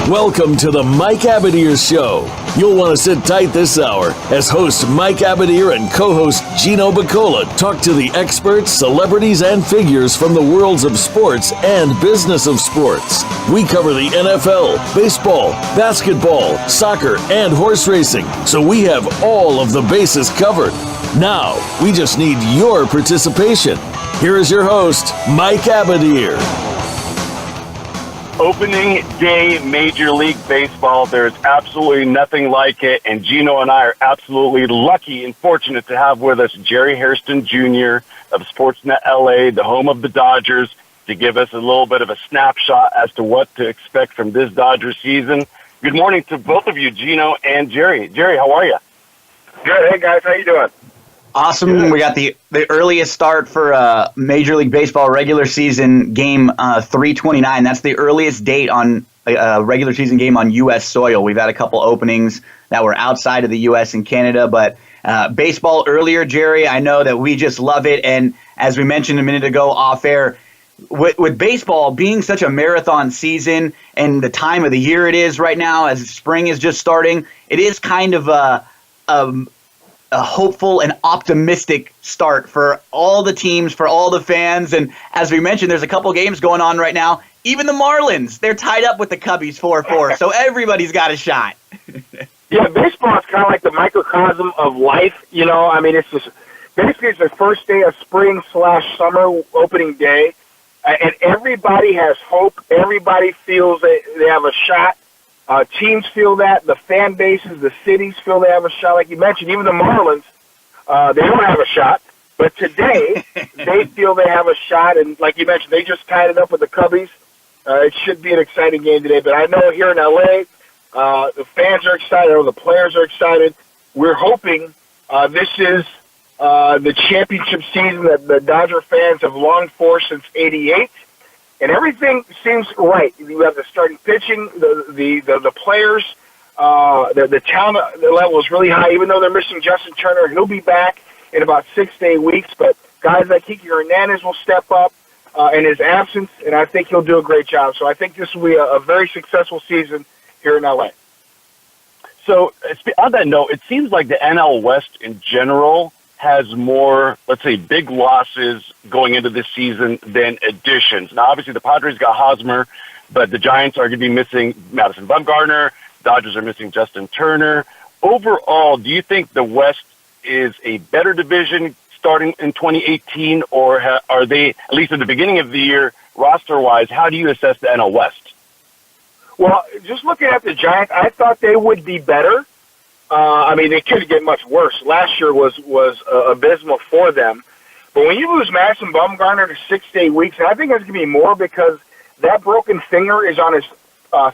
Welcome to the Mike Abedier Show. You'll want to sit tight this hour as host Mike Abedier and co-host Gino Bacola talk to the experts, celebrities, and figures from the worlds of sports and business of sports. We cover the NFL, baseball, basketball, soccer, and horse racing, so we have all of the bases covered. Now, we just need your participation. Here is your host, Mike Abedier. Opening day Major League Baseball. There's absolutely nothing like it, and Gino and I are absolutely lucky and fortunate to have with us Jerry Hairston Jr. of Sportsnet LA, the home of the Dodgers, to give us a little bit of a snapshot as to what to expect from this Dodgers season. Good morning to both of you, Gino and Jerry. Jerry, how are you? Good. Hey, guys. How you doing? Awesome. Good. We got the earliest start for Major League Baseball regular season game 329. That's the earliest date on a regular season game on U.S. soil. We've had a couple openings that were outside of the U.S. and Canada, but baseball earlier, Jerry, I know that we just love it. And as we mentioned a minute ago off air, with baseball being such a marathon season and the time of the year it is right now, as spring is just starting, it is kind of a hopeful and optimistic start for all the teams, for all the fans. And as we mentioned, there's a couple games going on right now. Even the Marlins, they're tied up with the Cubbies 4-4, so everybody's got a shot. Yeah, baseball is kind of like the microcosm of life. You know, I mean, it's just basically it's the first day of spring/summer opening day, and everybody has hope. Everybody feels that they have a shot. Teams feel that. The fan bases, the cities feel they have a shot. Like you mentioned, even the Marlins, they don't have a shot. But today, they feel they have a shot. And like you mentioned, they just tied it up with the Cubbies. It should be an exciting game today. But I know here in L.A., the fans are excited. I know the players are excited. We're hoping this is the championship season that the Dodger fans have longed for since '88. And everything seems right. You have the starting pitching, the players, the talent level is really high. Even though they're missing Justin Turner, he'll be back in about 6 to 8 weeks. But guys like Kiki Hernandez will step up in his absence, and I think he'll do a great job. So I think this will be a very successful season here in LA. So on that note, it seems like the NL West in general has more, let's say, big losses going into this season than additions. Now, obviously, the Padres got Hosmer, but the Giants are going to be missing Madison Bumgarner. Dodgers are missing Justin Turner. Overall, do you think the West is a better division starting in 2018, or are they, at least at the beginning of the year, roster-wise, how do you assess the NL West? Well, just looking at the Giants, I thought they would be better. I mean, they couldn't get much worse. Last year was abysmal for them. But when you lose Madison Bumgarner to 6 to 8 weeks, and I think there's going to be more because that broken finger is on his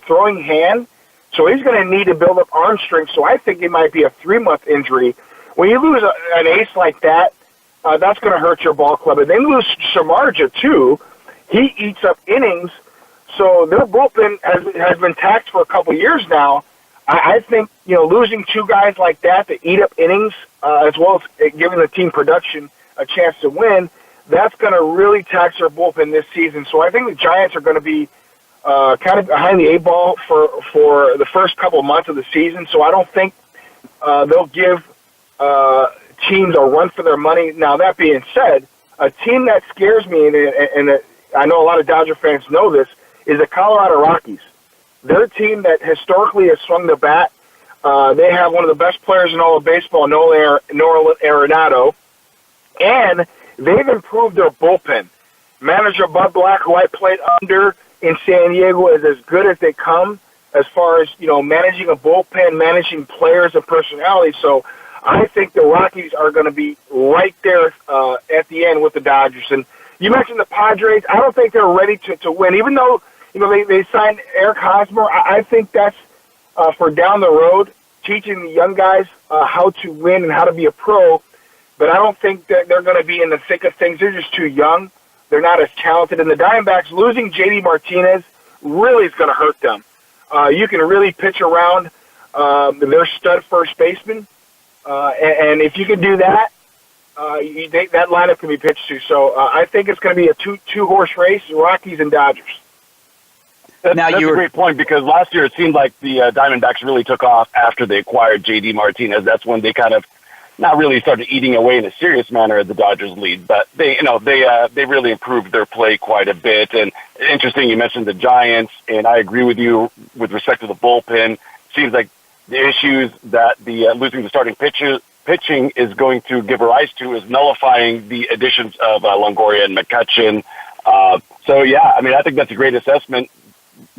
throwing hand, so he's going to need to build up arm strength. So I think it might be a 3-month injury. When you lose an ace like that, that's going to hurt your ball club. And then lose Samardzija, too. He eats up innings, so their bullpen has been taxed for a couple years now. I think, you know, losing two guys like that to eat up innings, as well as giving the team production a chance to win, that's going to really tax their bullpen this season. So I think the Giants are going to be kind of behind the 8 ball for the first couple of months of the season. So I don't think they'll give teams a run for their money. Now, that being said, a team that scares me, and I know a lot of Dodger fans know this, is the Colorado Rockies. They're a team that historically has swung the bat. They have one of the best players in all of baseball, Nolan Arenado, and they've improved their bullpen. Manager Bud Black, who I played under in San Diego, is as good as they come as far as, you know, managing a bullpen, managing players and personality. So I think the Rockies are going to be right there at the end with the Dodgers. And you mentioned the Padres. I don't think they're ready to win, even though, you know, they signed Eric Hosmer. I think that's for down the road, teaching the young guys how to win and how to be a pro. But I don't think that they're going to be in the thick of things. They're just too young. They're not as talented. And the Diamondbacks, losing J.D. Martinez really is going to hurt them. You can really pitch around their stud first baseman. And if you can do that, that lineup can be pitched to. So I think it's going to be a two-horse race, Rockies and Dodgers. That's a great point, because last year it seemed like the Diamondbacks really took off after they acquired J.D. Martinez. That's when they kind of not really started eating away in a serious manner at the Dodgers' lead, but they really improved their play quite a bit. And interesting, you mentioned the Giants, and I agree with you with respect to the bullpen. Seems like the issues that the losing the starting pitching is going to give rise to is nullifying the additions of Longoria and McCutchen. So yeah, I mean, I think that's a great assessment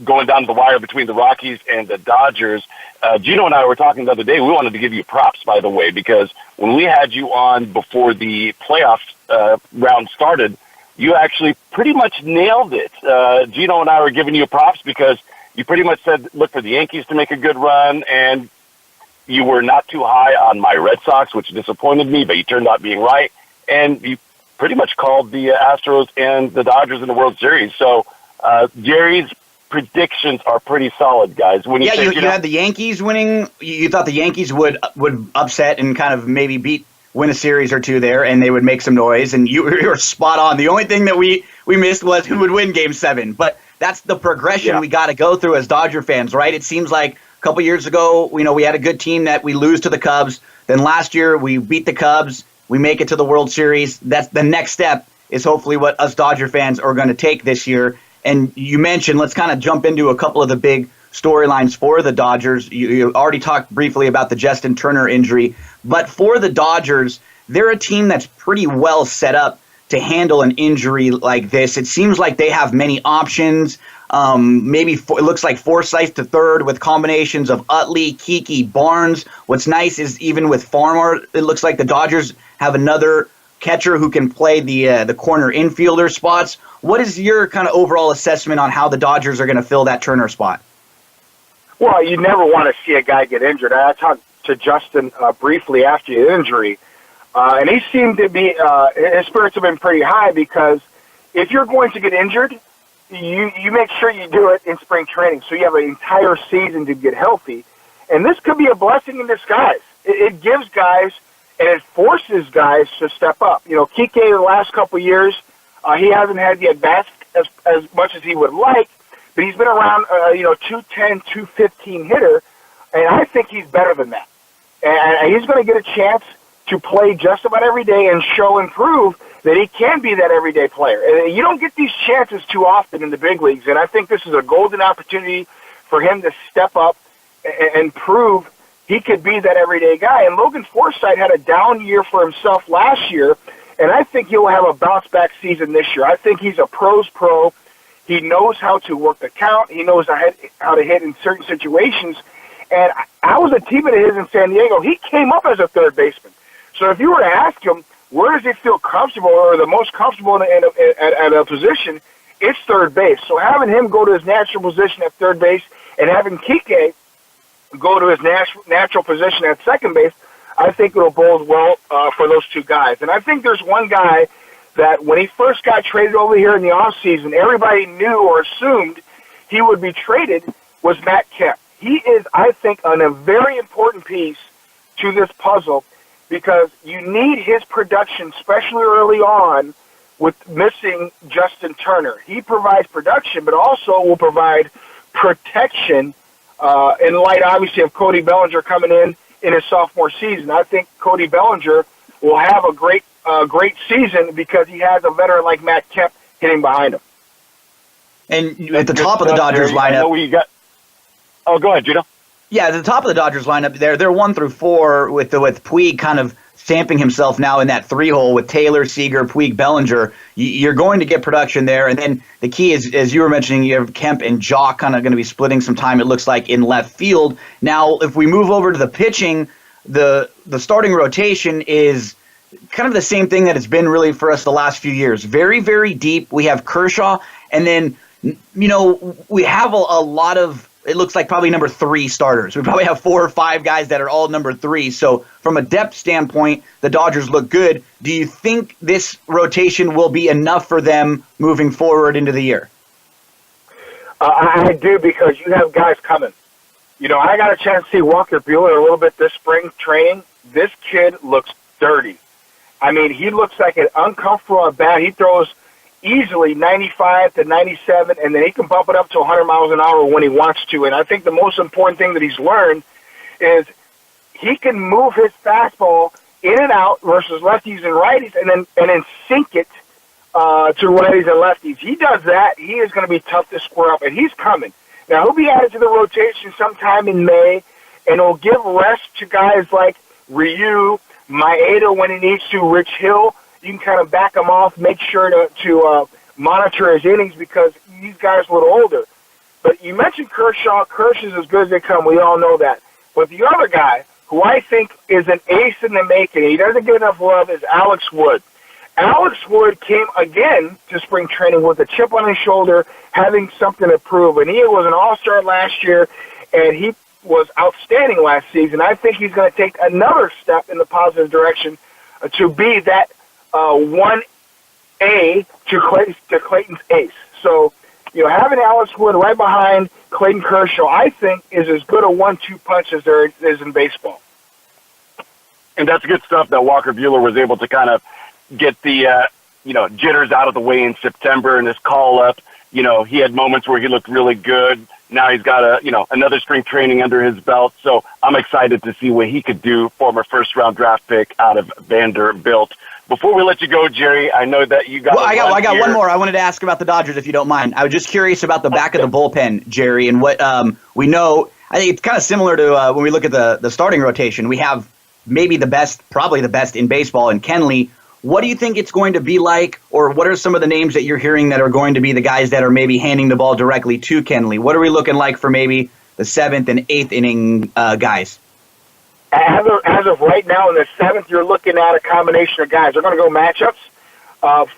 going down the wire between the Rockies and the Dodgers. Gino and I were talking the other day. We wanted to give you props, by the way, because when we had you on before the playoff round started, you actually pretty much nailed it. Gino and I were giving you props because you pretty much said, look for the Yankees to make a good run, and you were not too high on my Red Sox, which disappointed me, but you turned out being right. And you pretty much called the Astros and the Dodgers in the World Series. So Jerry's predictions are pretty solid, guys. When you had the Yankees winning. You thought the Yankees would upset and kind of maybe win a series or two there, and they would make some noise. And you were spot on. The only thing that we missed was who would win Game 7. But that's the progression we got to go through as Dodger fans, right? It seems like a couple years ago, we had a good team that we lose to the Cubs. Then last year we beat the Cubs. We make it to the World Series. That's the next step. Is hopefully what us Dodger fans are going to take this year. And you mentioned, let's kind of jump into a couple of the big storylines for the Dodgers. You already talked briefly about the Justin Turner injury, but for the Dodgers, they're a team that's pretty well set up to handle an injury like this. It seems like they have many options. It looks like Forsythe to third with combinations of Utley, Kiki, Barnes. What's nice is even with Farmer, it looks like the Dodgers have another catcher who can play the corner infielder spots. What is your kind of overall assessment on how the Dodgers are going to fill that Turner spot? Well, you never want to see a guy get injured. I talked to Justin briefly after the injury, and he seemed to be his spirits have been pretty high, because if you're going to get injured, you make sure you do it in spring training, so you have an entire season to get healthy. And this could be a blessing in disguise. It gives guys and it forces guys to step up. Kike the last couple of years, he hasn't had the at-bats as much as he would like, but he's been around, 210, 215 hitter, and I think he's better than that. And he's going to get a chance to play just about every day and show and prove that he can be that everyday player. And you don't get these chances too often in the big leagues, and I think this is a golden opportunity for him to step up and prove he could be that everyday guy. And Logan Forsythe had a down year for himself last year, and I think he'll have a bounce-back season this year. I think he's a pro's pro. He knows how to work the count. He knows how to hit in certain situations. And I was a teammate of his in San Diego. He came up as a third baseman. So if you were to ask him, where does he feel comfortable or the most comfortable at a position, it's third base. So having him go to his natural position at third base and having Kike go to his natural position at second base, I think it'll bode well for those two guys. And I think there's one guy that when he first got traded over here in the offseason, everybody knew or assumed he would be traded, was Matt Kemp. He is, I think, a very important piece to this puzzle, because you need his production, especially early on, with missing Justin Turner. He provides production, but also will provide protection in light, obviously, of Cody Bellinger coming in his sophomore season. I think Cody Bellinger will have a great season because he has a veteran like Matt Kemp hitting behind him. And at the top of the Dodgers lineup, go ahead, Gino. Yeah, at the top of the Dodgers lineup, they're 1 through 4 with Puig kind of stamping himself now in that 3-hole with Taylor, Seager, Puig, Bellinger. You're going to get production there, and then the key is, as you were mentioning, you have Kemp and Jock kind of going to be splitting some time, it looks like, in left field. Now, if we move over to the pitching, the starting rotation is kind of the same thing that it's been really for us the last few years. Very, very deep. We have Kershaw, and then, we have a lot of, it looks like probably number 3 starters. We probably have 4 or 5 guys that are all number 3. So from a depth standpoint, the Dodgers look good. Do you think this rotation will be enough for them moving forward into the year? I do, because you have guys coming. I got a chance to see Walker Buehler a little bit this spring training. This kid looks dirty. I mean, he looks like an uncomfortable at bat. He throws easily 95 to 97, and then he can bump it up to 100 miles an hour when he wants to. And I think the most important thing that he's learned is he can move his fastball in and out versus lefties and righties, and then sink it to righties and lefties. He does that, he is going to be tough to square up, and he's coming. Now, he'll be added to the rotation sometime in May, and he'll give rest to guys like Ryu, Maeda when he needs to, Rich Hill. You can kind of back him off, make sure to monitor his innings because these guys are a little older. But you mentioned Kershaw. Kershaw's as good as they come. We all know that. But the other guy, who I think is an ace in the making, he doesn't get enough love, is Alex Wood. Alex Wood came again to spring training with a chip on his shoulder, having something to prove. And he was an all-star last year, and he was outstanding last season. I think he's going to take another step in the positive direction to be that 1A to Clayton's ace. So, having Alex Wood right behind Clayton Kershaw, I think, is as good a 1-2 punch as there is in baseball. And that's good stuff that Walker Buehler was able to kind of get the, jitters out of the way in September and his call-up. He had moments where he looked really good. Now he's got another spring training under his belt. So I'm excited to see what he could do, former first-round draft pick out of Vanderbilt. Before we let you go, Jerry, I know that you got. Well, I got one more. I wanted to ask about the Dodgers, if you don't mind. I was just curious about the back of the bullpen, Jerry, and what we know. I think it's kind of similar to when we look at the starting rotation. We have maybe probably the best in baseball in Kenley. What do you think it's going to be like, or what are some of the names that you're hearing that are going to be the guys that are maybe handing the ball directly to Kenley? What are we looking like for maybe the 7th and 8th inning guys? As of right now, in the 7th, you're looking at a combination of guys. They're going to go matchups.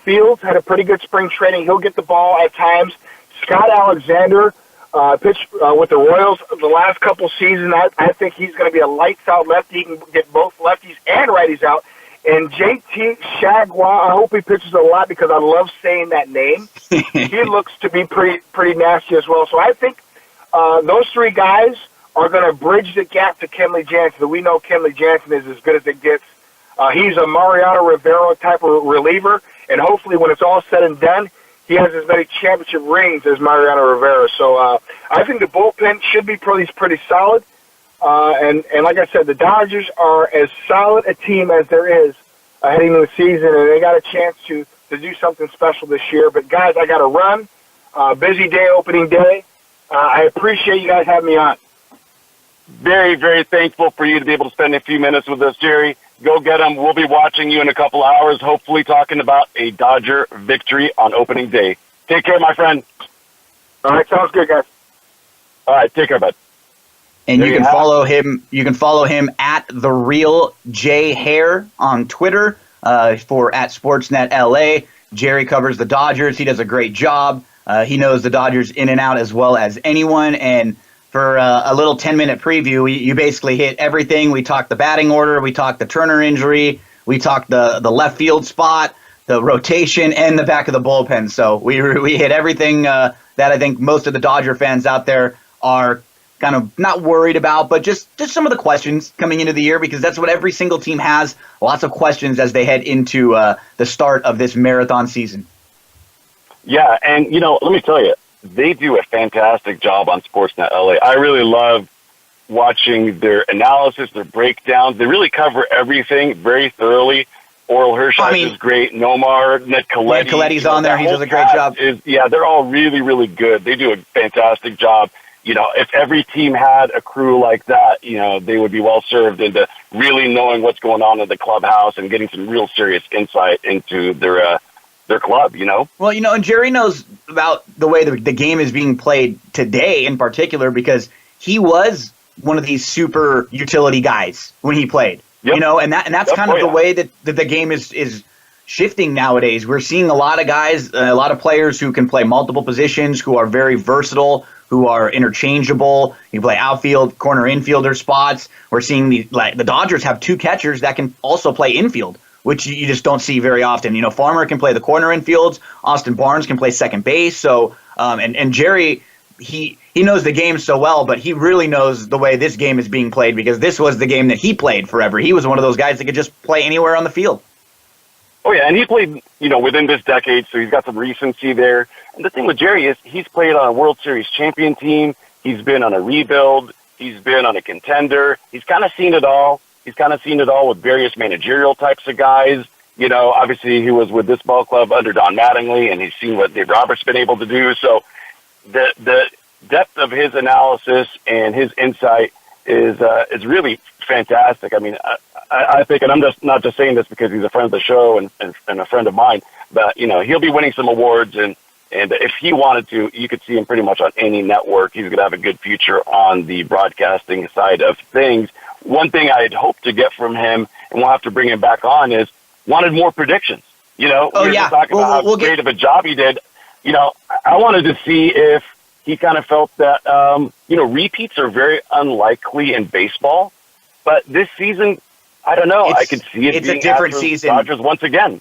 Fields had a pretty good spring training. He'll get the ball at times. Scott Alexander pitched with the Royals the last couple seasons. I think he's going to be a lights-out lefty. He can get both lefties and righties out. And JT Shagwa, I hope he pitches a lot because I love saying that name. He looks to be pretty nasty as well. So I think those three guys are going to bridge the gap to Kenley Jansen. We know Kenley Jansen is as good as it gets. He's a Mariano Rivera type of reliever, and hopefully when it's all said and done, he has as many championship rings as Mariano Rivera. So I think the bullpen should be pretty solid. And like I said, the Dodgers are as solid a team as there is heading into the season, and they got a chance to do something special this year. But, guys, I got to run. Busy day, opening day. I appreciate you guys having me on. Very, very thankful for you to be able to spend a few minutes with us, Jerry. Go get them. We'll be watching you in a couple hours, hopefully talking about a Dodger victory on opening day. Take care, my friend. All right, sounds good, guys. All right, take care, bud. And you can follow him. You can follow him at @TheRealJHair on Twitter for at Sportsnet LA. Jerry covers the Dodgers. He does a great job. He knows the Dodgers in and out as well as anyone. And for a little 10-minute preview, you basically hit everything. We talked the batting order. We talked the Turner injury. We talked the left field spot, the rotation, and the back of the bullpen. So we hit everything that I think most of the Dodger fans out there are kind of not worried about, but just some of the questions coming into the year, because that's what every single team has, lots of questions as they head into the start of this marathon season. Yeah, and, let me tell you, they do a fantastic job on Sportsnet LA. I really love watching their analysis, their breakdowns. They really cover everything very thoroughly. Oral Hershiser is great. Nomar, Ned Colletti. Ned Colletti's on there. He does a great job. They're all really, really good. They do a fantastic job. If every team had a crew like that, they would be well served into really knowing what's going on in the clubhouse and getting some real serious insight into their club, Well, and Jerry knows about the way the game is being played today in particular, because he was one of these super utility guys when he played, and that's kind of the way that the game is shifting nowadays. We're seeing a lot of guys, a lot of players who can play multiple positions, who are very versatile, who are interchangeable. You play outfield, corner infielder spots. We're seeing the Dodgers have two catchers that can also play infield, which you just don't see very often. Farmer can play the corner infields. Austin Barnes can play second base. So, and Jerry, he knows the game so well, but he really knows the way this game is being played, because this was the game that he played forever. He was one of those guys that could just play anywhere on the field. Oh, yeah, and he played, within this decade, so he's got some recency there. And the thing with Jerry is he's played on a World Series champion team. He's been on a rebuild. He's been on a contender. He's kind of seen it all. He's kind of seen it all with various managerial types of guys. Obviously he was with this ball club under Don Mattingly, and he's seen what Dave Roberts been able to do. So the depth of his analysis and his insight is really fantastic. I mean, I think, and I'm just not just saying this because he's a friend of the show and a friend of mine, but he'll be winning some awards, and if he wanted to, you could see him pretty much on any network. He's going to have a good future on the broadcasting side of things. One thing I'd hope to get from him, and we'll have to bring him back on, is wanted more predictions. We were just talking about how great of a job he did. I wanted to see if he kind of felt that, repeats are very unlikely in baseball, but this season, I don't know. I could see it being a different Astros, season. Dodgers once again.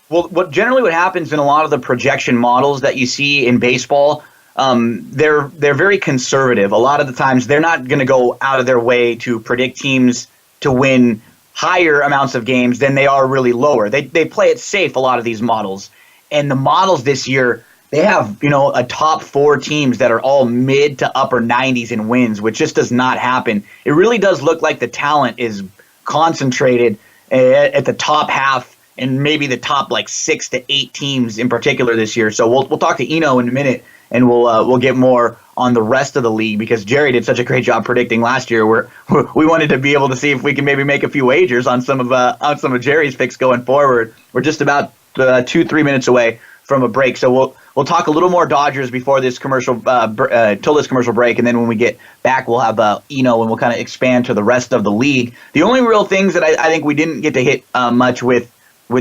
Well, what happens in a lot of the projection models that you see in baseball, they're very conservative. A lot of the times, they're not going to go out of their way to predict teams to win higher amounts of games than they are really lower. They play it safe, a lot of these models. And the models this year, they have, a top 4 teams that are all mid to upper 90s in wins, which just does not happen. It really does look like the talent is concentrated at the top half and maybe the top 6 to 8 teams in particular this year. So we'll talk to Eno in a minute, and we'll get more on the rest of the league, because Jerry did such a great job predicting last year. We wanted to be able to see if we can maybe make a few wagers on some of Jerry's picks going forward. We're just about 2-3 minutes away from a break, so we'll talk a little more Dodgers before this commercial till this commercial break, and then when we get back, we'll have Eno, and we'll kind of expand to the rest of the league. The only real things that I think we didn't get to hit much with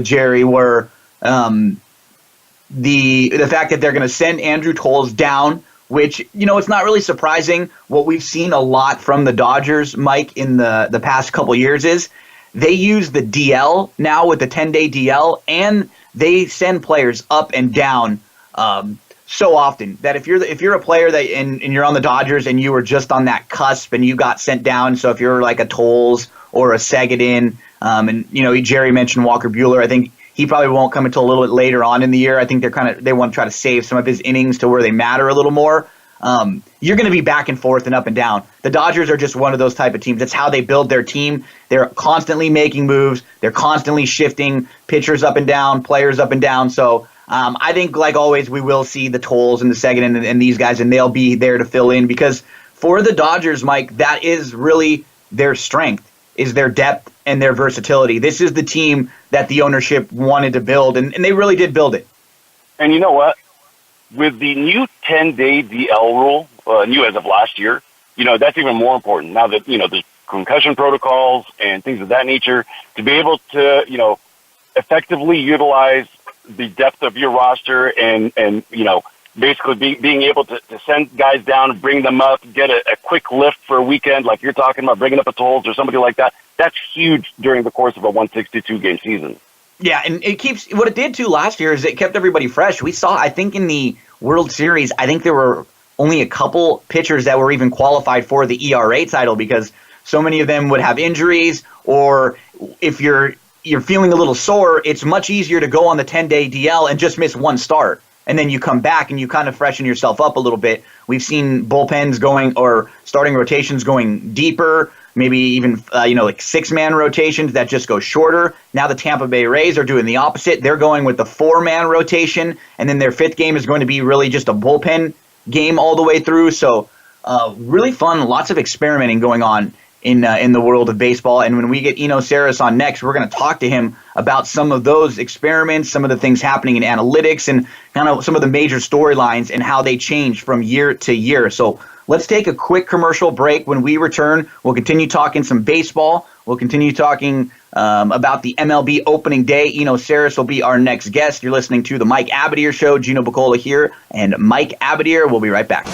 Jerry were the fact that they're going to send Andrew Toles down, which, it's not really surprising. What we've seen a lot from the Dodgers, Mike, in the past couple years is they use the DL now with the 10-day DL, and they send players up and down so often that if you're a player that and you're on the Dodgers and you were just on that cusp and you got sent down, so if you're like a Toles or a Seguin, and Jerry mentioned Walker Buehler, I think he probably won't come until a little bit later on in the year. I think they want to try to save some of his innings to where they matter a little more. You're going to be back and forth and up and down. The Dodgers are just one of those type of teams. That's how they build their team. They're constantly making moves. They're constantly shifting pitchers up and down, players up and down. So I think, like always, we will see the Toles and the Seguin and these guys, and they'll be there to fill in, because for the Dodgers, Mike, that is really their strength, is their depth and their versatility. This is the team that the ownership wanted to build, and they really did build it. And you know what? With the new 10-day DL rule, new as of last year, that's even more important now that, there's concussion protocols and things of that nature, to be able to, effectively utilize the depth of your roster and basically being able to send guys down, bring them up, get a quick lift for a weekend, like you're talking about, bringing up a Toles or somebody like that. That's huge during the course of a 162-game season. Yeah, and what it did too last year is it kept everybody fresh. We saw, I think in the World Series, I think there were only a couple pitchers that were even qualified for the ERA title, because so many of them would have injuries, or if you're feeling a little sore, it's much easier to go on the 10-day DL and just miss one start. And then you come back and you kind of freshen yourself up a little bit. We've seen bullpens going, or starting rotations going deeper, maybe even like 6-man rotations that just go shorter. Now the Tampa Bay Rays are doing the opposite. They're going with the 4-man rotation, and then their 5th game is going to be really just a bullpen game all the way through. So really fun, lots of experimenting going on in the world of baseball. And when we get Eno Sarris on next, we're going to talk to him about some of those experiments, some of the things happening in analytics, and kind of some of the major storylines and how they change from year to year. So let's take a quick commercial break. When we return, we'll continue talking some baseball. We'll continue talking about the MLB opening day. Eno Sarris will be our next guest. You're listening to the Mike Abadier Show. Gino Bacola here, and Mike Abadier. We'll be right back.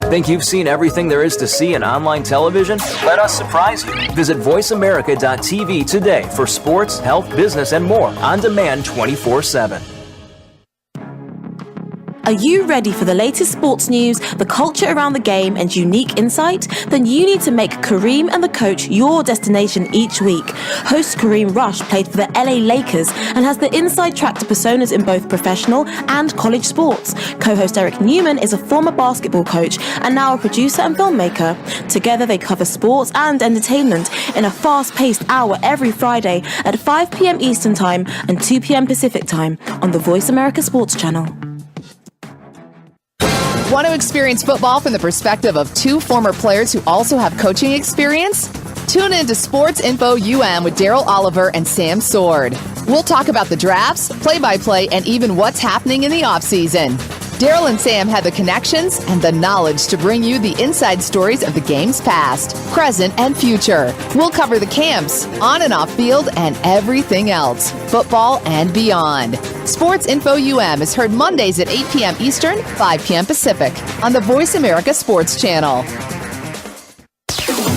Think you've seen everything there is to see in online television? Let us surprise you. Visit voiceamerica.tv today for sports, health, business, and more on demand 24/7. Are you ready for the latest sports news, the culture around the game, and unique insight? Then you need to make Kareem and the Coach your destination each week. Host Kareem Rush played for the LA Lakers and has the inside track to personas in both professional and college sports. Co-host Eric Newman is a former basketball coach and now a producer and filmmaker. Together they cover sports and entertainment in a fast-paced hour every Friday at 5 p.m. Eastern Time and 2 p.m. Pacific Time on the Voice America Sports Channel. Want to experience football from the perspective of two former players who also have coaching experience? Tune in to Sports Info UM with Daryl Oliver and Sam Sword. We'll talk about the drafts, play-by-play, and even what's happening in the offseason. Daryl and Sam have the connections and the knowledge to bring you the inside stories of the game's past, present, and future. We'll cover the camps, on and off field, and everything else, football and beyond. Sports Info UM is heard Mondays at 8 p.m. Eastern, 5 p.m. Pacific on the Voice America Sports Channel.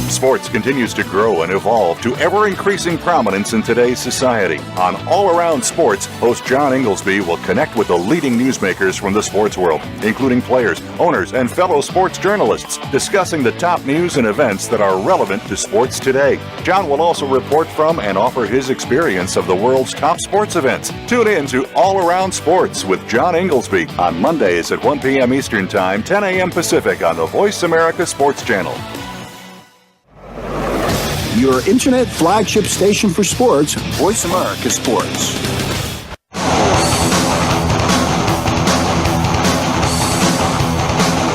Sports continues to grow and evolve to ever-increasing prominence in today's society. On All Around Sports, host John Inglesby will connect with the leading newsmakers from the sports world, including players, owners, and fellow sports journalists, discussing the top news and events that are relevant to sports today. John will also report from and offer his experience of the world's top sports events. Tune in to All Around Sports with John Inglesby on Mondays at 1 p.m. Eastern Time, 10 a.m. Pacific on the Voice America Sports Channel. Your internet flagship station for sports, Voice America Sports.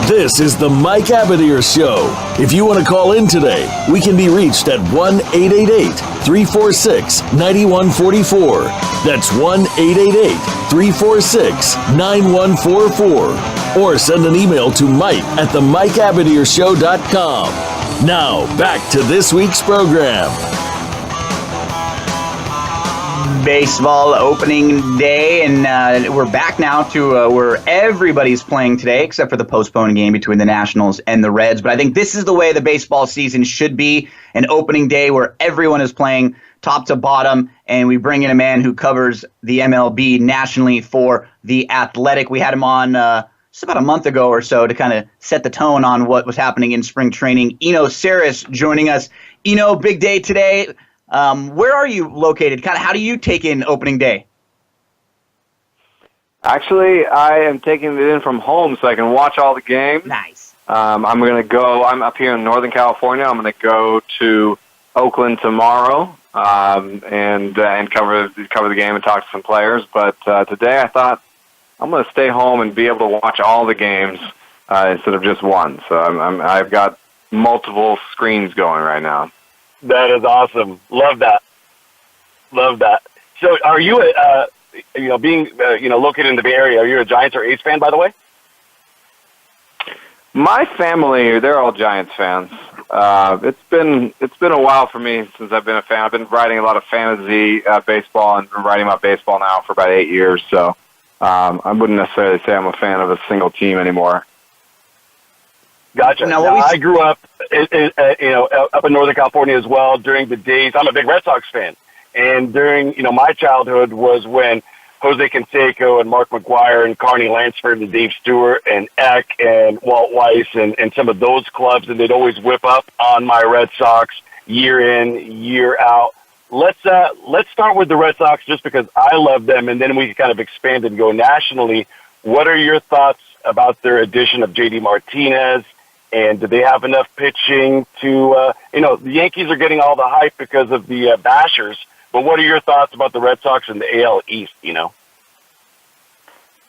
This is the Mike Abadir Show. If you want to call in today, we can be reached at 1-888-346-9144. That's 1-888-346-9144. Or send an email to mike@themikeabadirshow.com. Now, back to this week's program. Baseball opening day, and we're back now to where everybody's playing today, except for the postponed game between the Nationals and the Reds. But I think this is the way the baseball season should be, an opening day where everyone is playing top to bottom, and we bring in a man who covers the MLB nationally for The Athletic. We had him on just about a month ago or so to kind of set the tone on what was happening in spring training. Sarris joining us. Big day today. Where are you located? Kind of how do you take in opening day? Actually, I am taking it in from home so I can watch all the games. Nice. I'm up here in Northern California. I'm going to go to Oakland tomorrow and cover the game and talk to some players. But today I thought, I'm going to stay home and be able to watch all the games instead of just one. So I've got multiple screens going right now. That is awesome. Love that. So, are you being located in the Bay Area? Are you a Giants or A's fan, by the way? My family, they're all Giants fans. It's been a while for me since I've been a fan. I've been writing a lot of fantasy baseball and been writing about baseball now for about 8 years. So. I wouldn't necessarily say I'm a fan of a single team anymore. Gotcha. Now, I grew up, up in Northern California as well. During the days, I'm a big Red Sox fan, and during my childhood was when Jose Canseco and Mark McGwire and Carney Lansford and Dave Stewart and Eck and Walt Weiss and some of those clubs, and they'd always whip up on my Red Sox year in, year out. Let's start with the Red Sox just because I love them, and then we can kind of expand and go nationally. What are your thoughts about their addition of J.D. Martinez, and do they have enough pitching to, the Yankees are getting all the hype because of the bashers, but what are your thoughts about the Red Sox and the AL East, Well,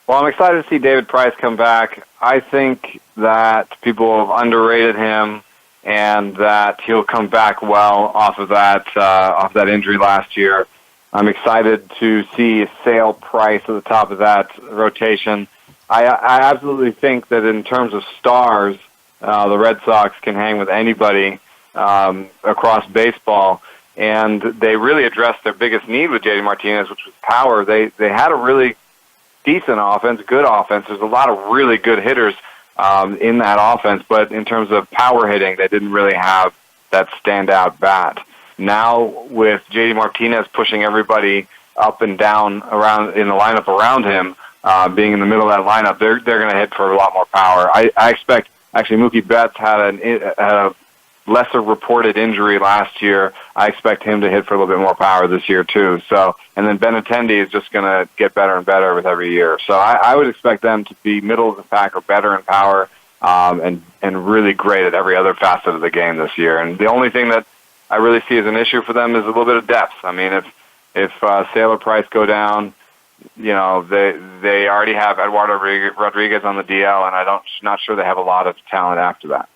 I'm excited to see David Price come back. I think that people have underrated him, and that he'll come back well off of that injury last year. I'm excited to see Sale Price at the top of that rotation. I absolutely think that in terms of stars, the Red Sox can hang with anybody across baseball, and they really addressed their biggest need with J.D. Martinez, which was power. They had a really decent offense, good offense. There's a lot of really good hitters in that offense, but in terms of power hitting, they didn't really have that standout bat. Now, with J.D. Martinez pushing everybody up and down around in the lineup around him, being in the middle of that lineup, they're going to hit for a lot more power. I expect, actually, Mookie Betts had a lesser reported injury last year. I expect him to hit for a little bit more power this year too. So, and then Benintendi is just going to get better and better with every year. So I would expect them to be middle of the pack or better in power, and really great at every other facet of the game this year. And the only thing that I really see as an issue for them is a little bit of depth. I mean, if Sailor Price go down, they already have Eduardo Rodriguez on the DL, and not sure they have a lot of talent after that.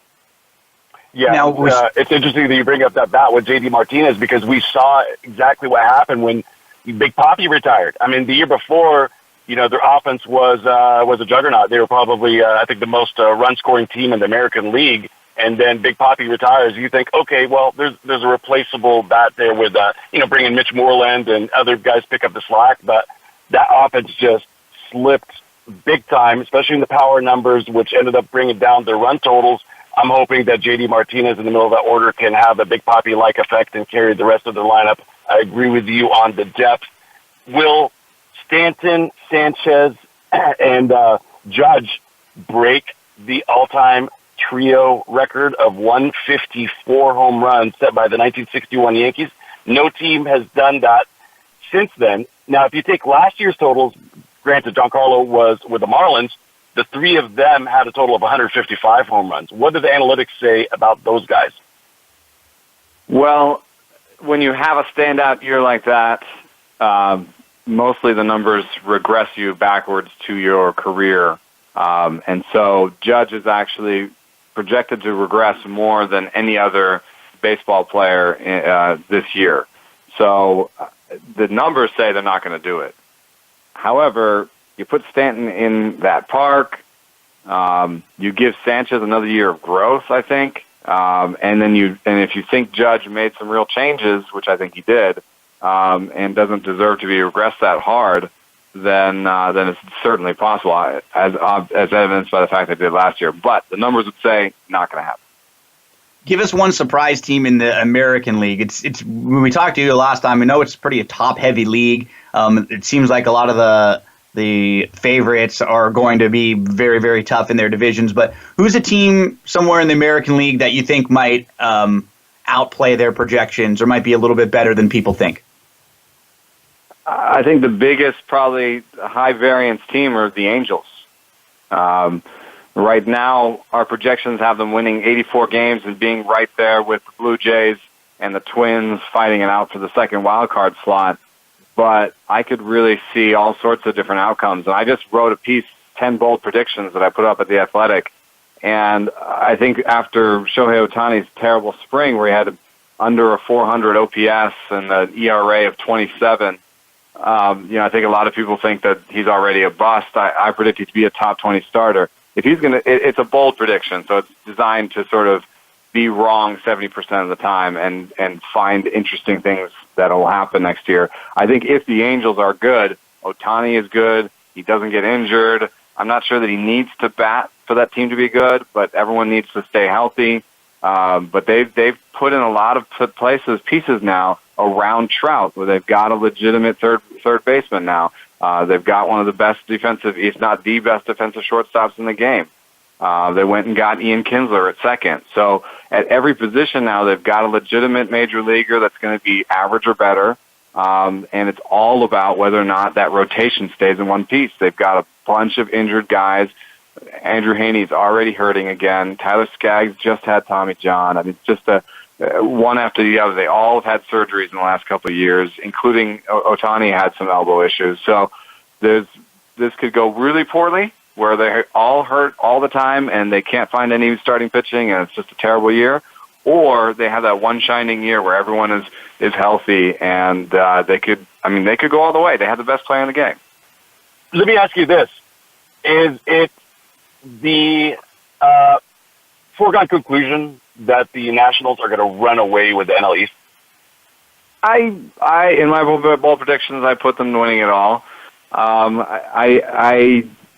Yeah, now, it's interesting that you bring up that bat with J.D. Martinez, because we saw exactly what happened when Big Papi retired. I mean, the year before, their offense was a juggernaut. They were probably, I think, the most run-scoring team in the American League. And then Big Papi retires. You think, okay, well, there's a replaceable bat there with, bringing Mitch Moreland and other guys pick up the slack. But that offense just slipped big time, especially in the power numbers, which ended up bringing down their run totals. I'm hoping that J.D. Martinez in the middle of that order can have a Big Papi-like effect and carry the rest of the lineup. I agree with you on the depth. Will Stanton, Sanchez, and Judge break the all-time trio record of 154 home runs set by the 1961 Yankees? No team has done that since then. Now, if you take last year's totals, granted Giancarlo was with the Marlins, the three of them had a total of 155 home runs. What do the analytics say about those guys? Well, when you have a standout year like that, mostly the numbers regress you backwards to your career. And so Judge is actually projected to regress more than any other baseball player this year. So the numbers say they're not going to do it. However, you put Stanton in that park. You give Sanchez another year of growth, I think, and if you think Judge made some real changes, which I think he did, and doesn't deserve to be regressed that hard, then it's certainly possible, as evidenced by the fact they did last year. But the numbers would say not going to happen. Give us one surprise team in the American League. It's when we talked to you last time, I know it's pretty a top-heavy league. It seems like a lot of the favorites are going to be very, very tough in their divisions. But who's a team somewhere in the American League that you think might outplay their projections or might be a little bit better than people think? I think the biggest, probably high-variance team are the Angels. Right now, our projections have them winning 84 games and being right there with the Blue Jays and the Twins fighting it out for the second wild card slot. But I could really see all sorts of different outcomes. And I just wrote a piece, 10 bold predictions, that I put up at The Athletic. And I think after Shohei Ohtani's terrible spring, where he had under a 400 OPS and an ERA of 27, I think a lot of people think that he's already a bust. I predict him to be a top 20 starter. If he's it's a bold prediction, so it's designed to sort of be wrong 70% of the time and find interesting things that'll happen next year. I think if the Angels are good, Ohtani is good, he doesn't get injured. I'm not sure that he needs to bat for that team to be good, but everyone needs to stay healthy. But they've put in a lot of pieces now around Trout, where they've got a legitimate third baseman now. They've got one of the best defensive, if not the best defensive shortstops in the game. They went and got Ian Kinsler at second. So at every position now, they've got a legitimate major leaguer that's going to be average or better. And it's all about whether or not that rotation stays in one piece. They've got a bunch of injured guys. Andrew Haney's already hurting again. Tyler Skaggs just had Tommy John. I mean, it's just one after the other. They all have had surgeries in the last couple of years, including Ohtani had some elbow issues. So this could go really poorly, where they're all hurt all the time and they can't find any starting pitching and it's just a terrible year. Or they have that one shining year where everyone is healthy and they could go all the way. They have the best player in the game. Let me ask you this. Is it the foregone conclusion that the Nationals are going to run away with the NL East? In my bold predictions, I put them winning it all.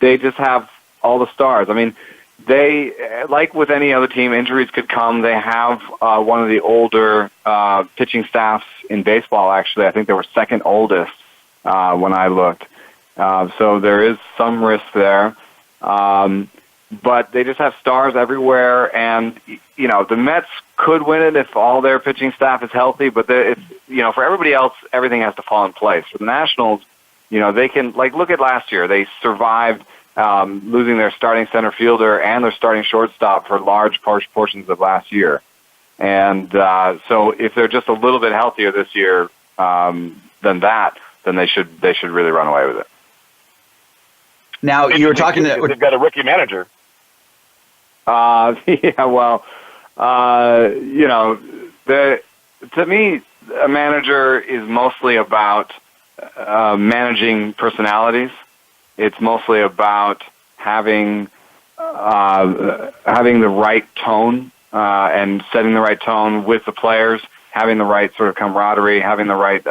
They just have all the stars. I mean, they, like with any other team, injuries could come. They have one of the older pitching staffs in baseball, actually. I think they were second oldest when I looked. So there is some risk there. But they just have stars everywhere, and the Mets could win it if all their pitching staff is healthy. But for everybody else, everything has to fall in place. For the Nationals, they can look at last year. They survived losing their starting center fielder and their starting shortstop for large portions of last year. And so if they're just a little bit healthier this year than that, then they should really run away with it. Now you were talking that they've got a rookie manager. Yeah, well, to me, a manager is mostly about managing personalities. It's mostly about having the right tone and setting the right tone with the players, having the right sort of camaraderie, having the right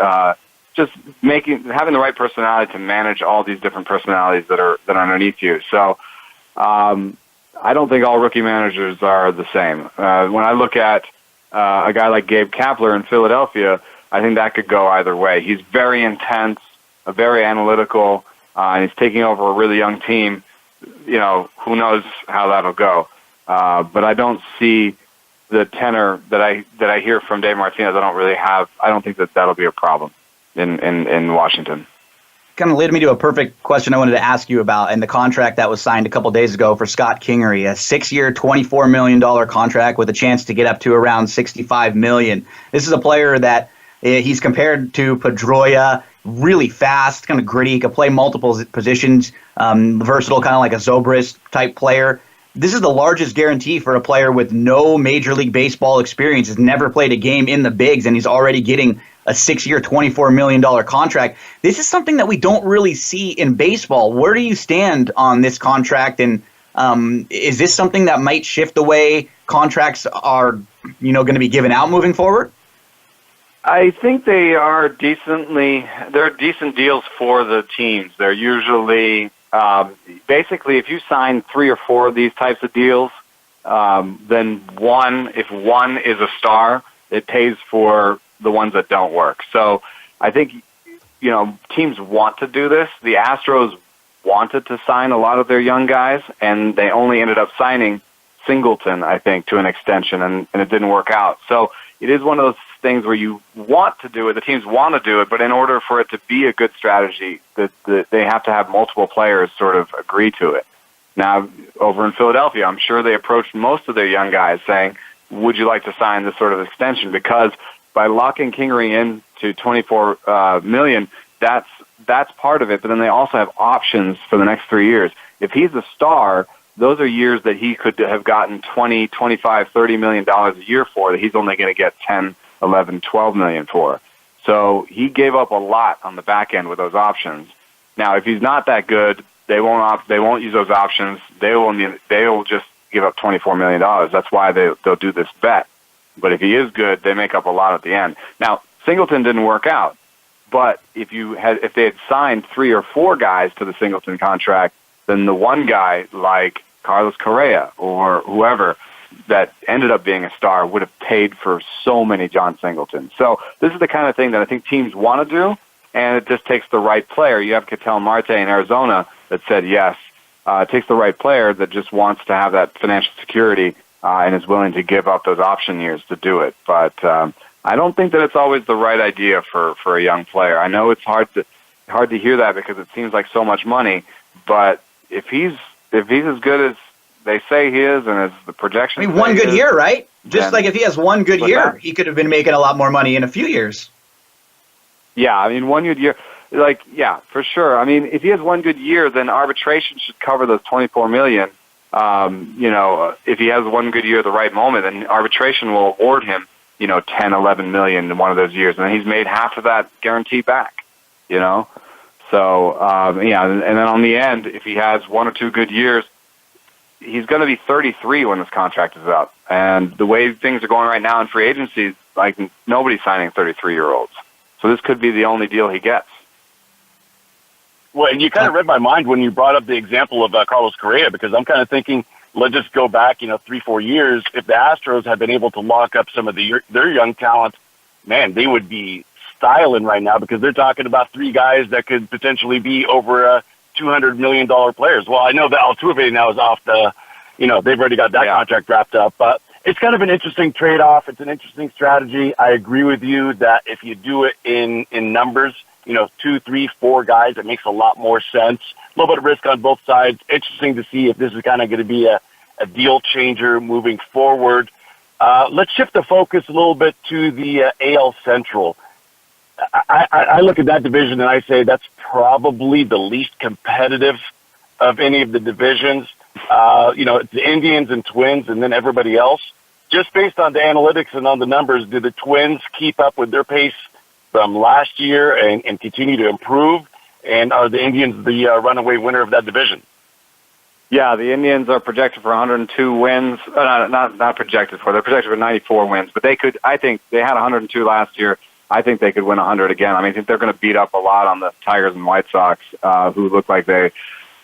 having the right personality to manage all these different personalities that are underneath you. So I don't think all rookie managers are the same. When I look at a guy like Gabe Kapler in Philadelphia, I think that could go either way. He's very intense, very analytical, and he's taking over a really young team. Who knows how that'll go. But I don't see the tenor that I hear from Dave Martinez. I don't think that'll be a problem in Washington. Kind of led me to a perfect question I wanted to ask you about, and the contract that was signed a couple days ago for Scott Kingery, a 6-year, $24 million contract with a chance to get up to around $65 million. This is a player that he's compared to Pedroia, really fast, kind of gritty, can play multiple positions, versatile, kind of like a Zobrist type player. This is the largest guarantee for a player with no Major League Baseball experience, has never played a game in the bigs, and he's already getting a 6-year, $24 million contract. This is something that we don't really see in baseball. Where do you stand on this contract, and is this something that might shift the way contracts are, going to be given out moving forward? I think they're decent deals for the teams. They're usually basically, if you sign 3 or 4 of these types of deals, then if one is a star, it pays for the ones that don't work. So I think, teams want to do this. The Astros wanted to sign a lot of their young guys, and they only ended up signing Singleton, I think, to an extension, and it didn't work out. So it is one of those things where you want to do it, the teams want to do it, but in order for it to be a good strategy, they have to have multiple players sort of agree to it. Now, over in Philadelphia, I'm sure they approached most of their young guys saying, would you like to sign this sort of extension? Because by locking Kingery in to $24 million, that's part of it. But then they also have options for the next 3 years. If he's a star, those are years that he could have gotten $20, $25, $30 million a year for, that he's only going to get 10, 11, 12 million for. So he gave up a lot on the back end with those options. Now, if he's not that good, they won't use those options. They will just give up $24 million. That's why they'll do this bet. But if he is good, they make up a lot at the end. Now, Singleton didn't work out, but if they had signed 3 or 4 guys to the Singleton contract, then the one guy like Carlos Correa or whoever that ended up being a star would have paid for so many John Singletons. So this is the kind of thing that I think teams want to do, and it just takes the right player. You have Ketel Marte in Arizona that said yes. It takes the right player that just wants to have that financial security and is willing to give up those option years to do it. But I don't think that it's always the right idea for a young player. I know it's hard to hear that because it seems like so much money, but if he's as good as they say he is, and as the projection. I mean, one good year, right? Just like if he has one good year, he could have been making a lot more money in a few years. Yeah, I mean, one good year, yeah, for sure. I mean, if he has one good year, then arbitration should cover those $24 million. If he has one good year at the right moment, then arbitration will award him, 10, 11 million in one of those years, and then he's made half of that guarantee back. So and then on the end, if he has 1 or 2 good years, he's going to be 33 when this contract is up. And the way things are going right now in free agency, like nobody's signing 33-year-olds. So this could be the only deal he gets. Well, and you kind of read my mind when you brought up the example of Carlos Correa, because I'm kind of thinking, let's just go back, 3-4 years. If the Astros had been able to lock up some of their young talent, man, they would be style in right now because they're talking about 3 guys that could potentially be over $200 million players. Well, I know that Altuve now is off they've already got that contract wrapped up, but it's kind of an interesting trade-off. It's an interesting strategy. I agree with you that if you do it in numbers, 2, 3, 4 guys, it makes a lot more sense. A little bit of risk on both sides. Interesting to see if this is kind of going to be a deal changer moving forward. Let's shift the focus a little bit to the AL Central. I look at that division and I say that's probably the least competitive of any of the divisions. It's the Indians and Twins and then everybody else. Just based on the analytics and on the numbers, do the Twins keep up with their pace from last year and continue to improve? And are the Indians the runaway winner of that division? Yeah, the Indians are projected for 102 wins. Not projected for. They're projected for 94 wins. But I think they had 102 last year. I think they could win 100 again. I mean, I think they're going to beat up a lot on the Tigers and White Sox, who look like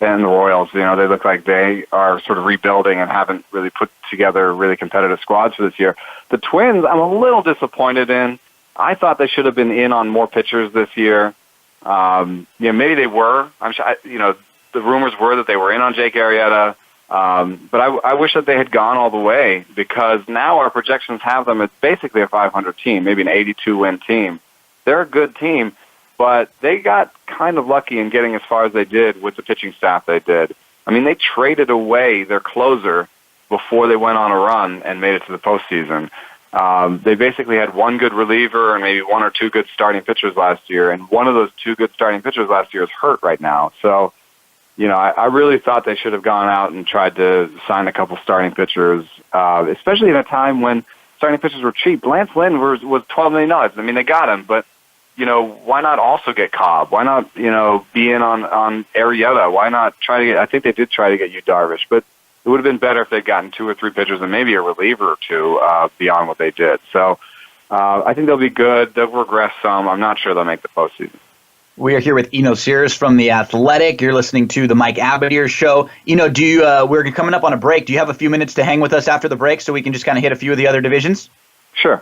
and the Royals, they look like they are sort of rebuilding and haven't really put together really competitive squads for this year. The Twins, I'm a little disappointed in. I thought they should have been in on more pitchers this year. Maybe they were. I'm sure. The rumors were that they were in on Jake Arrieta, but I wish that they had gone all the way because now our projections have them as basically a 500 team, maybe an 82-win team. They're a good team, but they got kind of lucky in getting as far as they did with the pitching staff they did. I mean, they traded away their closer before they went on a run and made it to the postseason. They basically had one good reliever and maybe 1 or 2 good starting pitchers last year, and one of those 2 good starting pitchers last year is hurt right now. So, I really thought they should have gone out and tried to sign a couple starting pitchers, especially in a time when starting pitchers were cheap. Lance Lynn was $12 million. I mean, they got him, but, why not also get Cobb? Why not, be in on Arrieta? Why not try to get, I think they did try to get Yu Darvish, but it would have been better if they'd gotten 2 or 3 pitchers and maybe a reliever or 2 beyond what they did. So I think they'll be good. They'll regress some. I'm not sure they'll make the postseason. We are here with Sarris from The Athletic. You're listening to the Mike Abadir Show. We're coming up on a break. Do you have a few minutes to hang with us after the break so we can just kind of hit a few of the other divisions? Sure.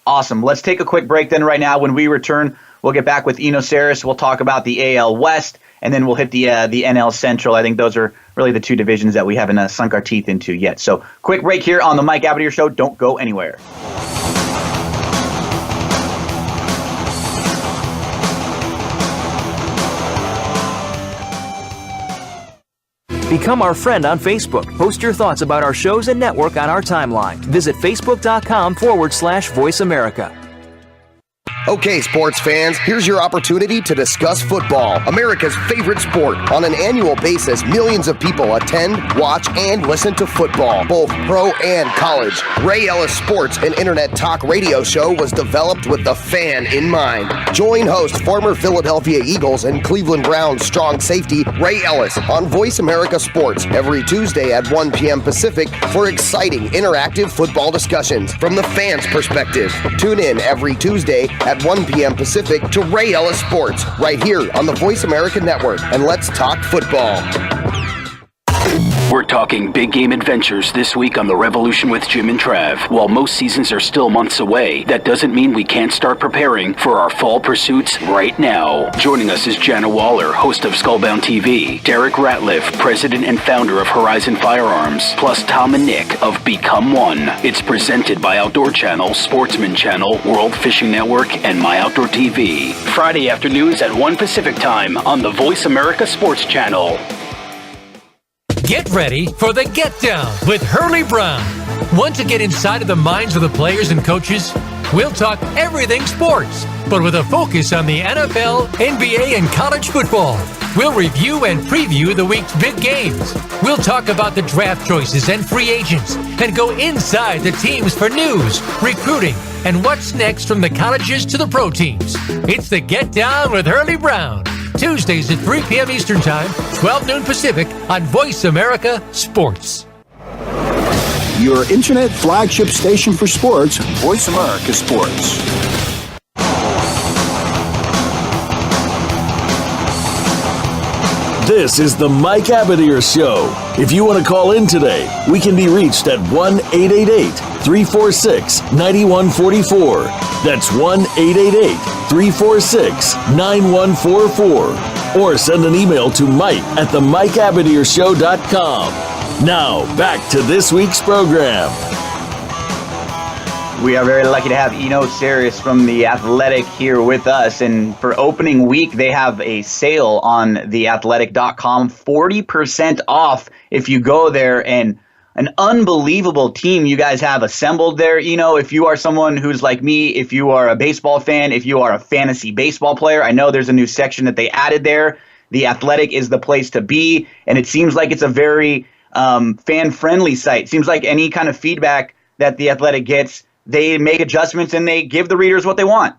Awesome. Let's take a quick break then right now. When we return, we'll get back with Sarris. We'll talk about the AL West, and then we'll hit the NL Central. I think those are really the 2 divisions that we haven't sunk our teeth into yet. So quick break here on the Mike Abadir Show. Don't go anywhere. Become our friend on Facebook. Post your thoughts about our shows and network on our timeline. Visit Facebook.com/Voice America. Okay, sports fans, here's your opportunity to discuss football, America's favorite sport. On an annual basis, millions of people attend, watch, and listen to football, both pro and college. Ray Ellis Sports, an internet talk radio show, was developed with the fan in mind. Join host, former Philadelphia Eagles and Cleveland Browns strong safety Ray Ellis on Voice America Sports every Tuesday at 1 p.m. Pacific for exciting, interactive football discussions from the fans' perspective. Tune in every Tuesday at 1 p.m. Pacific to Ray Ellis Sports right here on the Voice America Network, and let's talk football. We're talking big game adventures this week on The Revolution with Jim and Trav. While most seasons are still months away, that doesn't mean we can't start preparing for our fall pursuits right now. Joining us is Jana Waller, host of Skullbound TV, Derek Ratliff, president and founder of Horizon Firearms, plus Tom and Nick of Become One. It's presented by Outdoor Channel, Sportsman Channel, World Fishing Network, and My Outdoor TV. Friday afternoons at 1 Pacific Time on the Voice America Sports Channel. Get ready for the Get Down with Hurley Brown. Want to get inside of the minds of the players and coaches? We'll talk everything sports, but with a focus on the NFL, NBA, and college football. We'll review and preview the week's big games. We'll talk about the draft choices and free agents, and go inside the teams for news, recruiting, and what's next from the colleges to the pro teams. It's the Get Down with Hurley Brown. Tuesdays at 3 p.m. Eastern Time, 12 noon Pacific on Voice America Sports. Your internet flagship station for sports, Voice America Sports. This is the Mike Abadir Show. If you want to call in today, we can be reached at 1-888-346-9144. That's 1-888-346-9144. 346-9144 or send an email to mike@themikeabadirShow.com. Now, back to this week's program. We are very lucky to have Sarris from The Athletic here with us. And for opening week, they have a sale on theathletic.com, 40% off if you go there. And an unbelievable team you guys have assembled there. If you are someone who's like me, if you are a baseball fan, if you are a fantasy baseball player, I know there's a new section that they added there. The Athletic is the place to be. And it seems like it's a very fan-friendly site. Seems like any kind of feedback that The Athletic gets, they make adjustments and they give the readers what they want.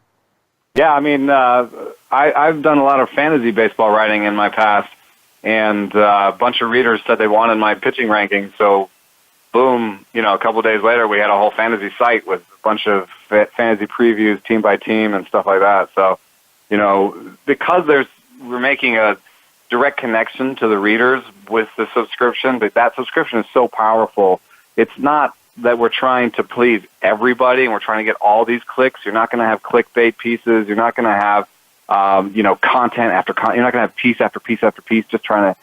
Yeah, I mean, I've done a lot of fantasy baseball writing in my past, and a bunch of readers said they wanted my pitching ranking. So, boom, a couple of days later, we had a whole fantasy site with a bunch of fantasy previews, team by team, and stuff like that. So, because we're making a direct connection to the readers with the subscription, but that subscription is so powerful. It's not that we're trying to please everybody and we're trying to get all these clicks. You're not going to have clickbait pieces. You're not going to have, content after content. You're not going to have piece after piece after piece just trying to,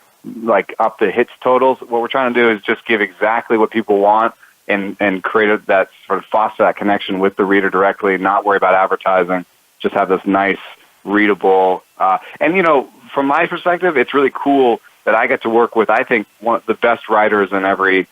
up the hits totals. What we're trying to do is just give exactly what people want and create that sort of foster that connection with the reader directly, not worry about advertising, just have this nice, readable, from my perspective, it's really cool that I get to work with, I think, one of the best writers in every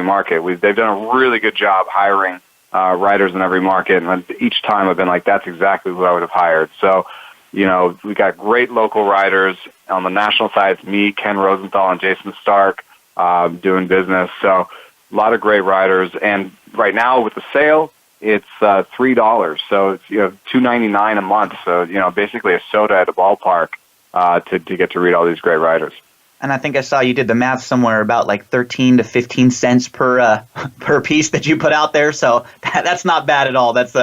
market. They've done a really good job hiring writers in every market, and each time I've been like, that's exactly who I would have hired. So, we got great local writers. On the national side, it's me, Ken Rosenthal, and Jason Stark doing business. So a lot of great writers. And right now with the sale, it's $3. So it's $2.99 a month. So basically a soda at a ballpark to get to read all these great writers. And I think I saw you did the math somewhere about like 13 to 15 cents per piece that you put out there. So that's not bad at all. That's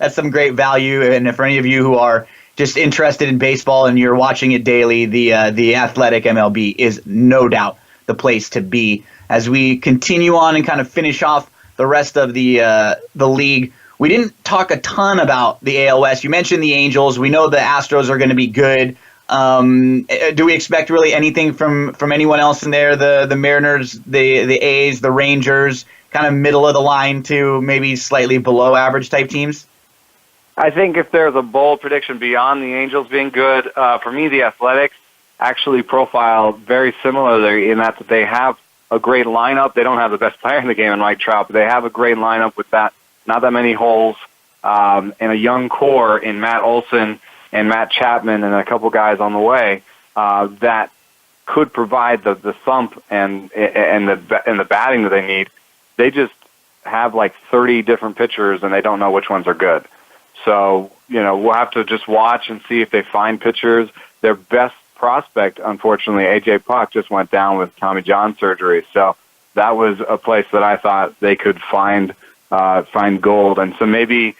some great value. And for any of you who are just interested in baseball and you're watching it daily, the Athletic MLB is no doubt the place to be. As we continue on and kind of finish off the rest of the league, we didn't talk a ton about the AL West. You mentioned the Angels. We know the Astros are going to be good. Do we expect really anything from anyone else in there? The Mariners, the A's, the Rangers, kind of middle of the line to maybe slightly below average type teams? I think if there's a bold prediction beyond the Angels being good, for me, the Athletics actually profile very similarly in that they have a great lineup. They don't have the best player in the game in Mike Trout, but they have a great lineup with not that many holes, and a young core in Matt Olson and Matt Chapman and a couple guys on the way that could provide the thump and the batting that they need. They just have like 30 different pitchers, and they don't know which ones are good. So, we'll have to just watch and see if they find pitchers. Their best prospect, unfortunately, A.J. Puck, just went down with Tommy John surgery. So that was a place that I thought they could find gold. And so maybe